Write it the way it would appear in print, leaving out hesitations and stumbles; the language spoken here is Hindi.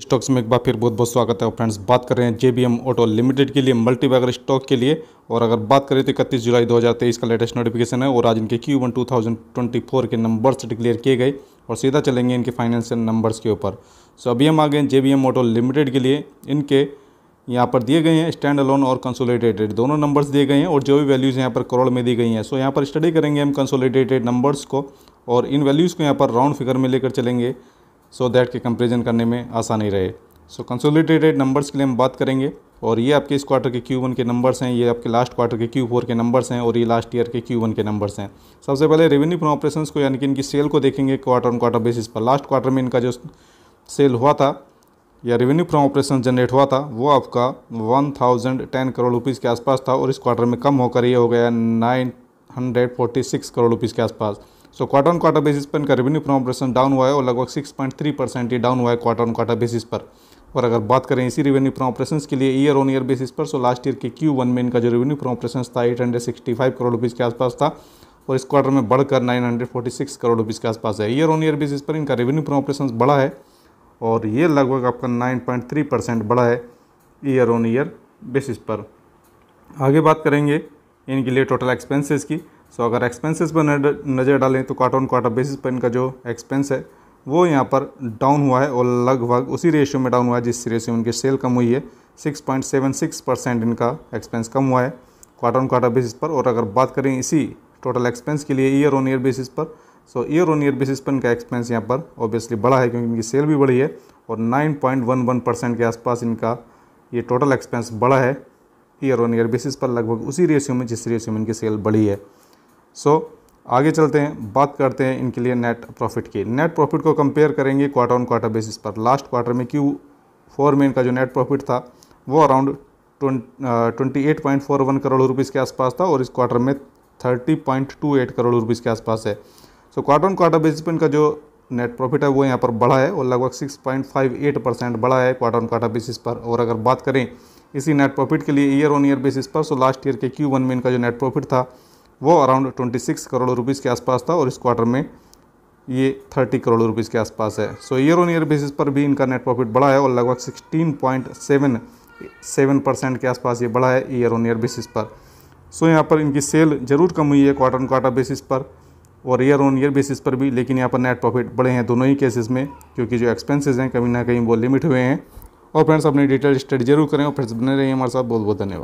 स्टॉक्स में एक बार फिर बहुत बहुत स्वागत है। और फ्रेंड्स, बात कर रहे हैं JBM ऑटो लिमिटेड के लिए मल्टीबैगर स्टॉक के लिए। और अगर बात करें तो 31 जुलाई 2023 का लेटेस्ट नोटिफिकेशन है और आज इनके Q1 2024 के नंबर्स डिक्लेयर किए गए और सीधा चलेंगे इनके फाइनेंशियल नंबर्स के ऊपर। सो अभी हम आ गए JBM ऑटो लिमिटेड के लिए। इनके यहाँ पर दिए गए हैं स्टैंड अलोन और कंसोलिडेटेड दोनों नंबर्स दिए गए हैं और जो भी वैल्यूज़ यहाँ पर करोड़ में दी गई हैं। सो यहाँ पर स्टडी करेंगे हम कंसोलिडेटेड नंबर्स को और इन वैल्यूज़ को यहाँ पर राउंड फिगर में लेकर चलेंगे सो दैट के कंपेरिजन करने में आसानी रहे। सो कंसोलिडेटेड नंबर्स के लिए हम बात करेंगे और ये आपके इस क्वार्टर के Q1 के नंबर्स हैं, ये आपके लास्ट क्वार्टर के Q4 के नंबर्स हैं और ये लास्ट ईयर के Q1 के नंबर्स हैं। सबसे पहले रेवेन्यू फ्रॉम ऑपरेशंस को यानी कि इनकी सेल को देखेंगे क्वार्टर ऑन क्वार्टर बेसिस पर। लास्ट क्वार्टर में इनका जो सेल हुआ था या रेवेन्यू फ्रॉम ऑपरेशन जनरेट हुआ था वो आपका 1010 करोड़ रुपीज़ के आसपास था और इस क्वार्टर में कम होकर ये हो गया 946 करोड़ रुपीज़ के आसपास। So quarter on quarter basis पर इनका रेवेन्यू फ्रॉम ऑपरेशन डाउन हुआ है और लगभग 6.3% ये डाउन हुआ है क्वार्टर ऑन क्वार्टर बेसिस पर। और अगर बात करें इसी रेवेन्यू फ्रॉम ऑपरेशंस के लिए ईयर ऑन ईयर बेसिस पर, सो लास्ट ईयर के Q1 में इनका जो रेवेन्यू फ्रॉम ऑपरेशंस था 865 करोड़ रुपीज़ के आसपास था और इस क्वार्टर में बढ़कर 946 करोड़ रुपीज़ के आसपास है। ईयर ऑन ईयर बेसिस पर इनका रेवेन्यू फ्रॉम ऑपरेशंस बढ़ा है और ये लगभग आपका 9.3% बढ़ा है ईयर ऑन ईयर बेसिस पर। आगे बात करेंगे इनके लिए टोटल एक्सपेंसेस की। सो अगर एक्सपेंसेस पर नज़र डालें तो क्वार्टर ऑन क्वार्टर बेसिस पर इनका जो एक्सपेंस है वो यहाँ पर डाउन हुआ है और लगभग उसी रेशियो में डाउन हुआ है जिस रेशियो में इनकी सेल कम हुई है। 6.76% इनका एक्सपेंस कम हुआ है क्वार्टर ऑन क्वार्टर बेसिस पर। और अगर बात करें इसी टोटल एक्सपेंस के लिए ईयर ऑन ईयर बेसिस पर, सो ईयर ऑन ईयर बेसिस पर इनका एक्सपेंस यहाँ पर ऑब्वियसली बढ़ा है क्योंकि इनकी सेल भी बढ़ी है और 9.11% के आसपास इनका ये टोटल एक्सपेंस बढ़ा है ईयर ऑन ईयर बेसिस पर, लगभग उसी रेशियो में जिस रेशियो में इनकी सेल बढ़ी है। सो आगे चलते हैं, बात करते हैं इनके लिए नेट प्रॉफिट की। नेट प्रॉफिट को कंपेयर करेंगे क्वार्टर ऑन क्वार्टर बेसिस पर। लास्ट क्वार्टर में Q4 में इनका जो नेट प्रॉफिट था वो अराउंड 28.41 करोड़ रुपीज़ के आसपास था और इस क्वार्टर में 30.28 करोड़ रुपीज़ के आसपास है। So quarter on quarter basis पर इनका जो नेट प्रॉफिट है वो यहाँ पर बढ़ा है और लगभग 6.58% बढ़ा है क्वार्टर ऑन क्वार्टर बेसिस पर। और अगर बात करें इसी नेट प्रॉफिट के लिए ईयर ऑन ईयर बेसिस पर, सो लास्ट ईयर के Q1 में इनका जो नेट प्रॉफिट था वो अराउंड 26 करोड़ रुपीज़ के आसपास था और इस क्वार्टर में ये 30 करोड़ रुपीज़ के आसपास है। सो ईयर ऑन ईयर बेसिस पर भी इनका नेट प्रॉफिट बढ़ा है और लगभग 16.77% के आसपास ये बढ़ा है ईयर ऑन ईयर बेसिस पर। सो यहाँ पर इनकी सेल ज़रूर कम हुई है क्वार्टर ऑन क्वार्टर बेसिस पर और ईयर ऑन ईयर बेसिस पर भी, लेकिन यहाँ पर नेट प्रॉफिट बढ़े हैं दोनों ही केसेस में क्योंकि जो एक्सपेंसेस हैं कहीं ना कहीं वो लिमिट हुए हैं। और फ्रेंड्स, अपनी डिटेल स्टडी जरूर करें और फ्रेंड्स बने रहिए हमारे साथ। बहुत बहुत धन्यवाद।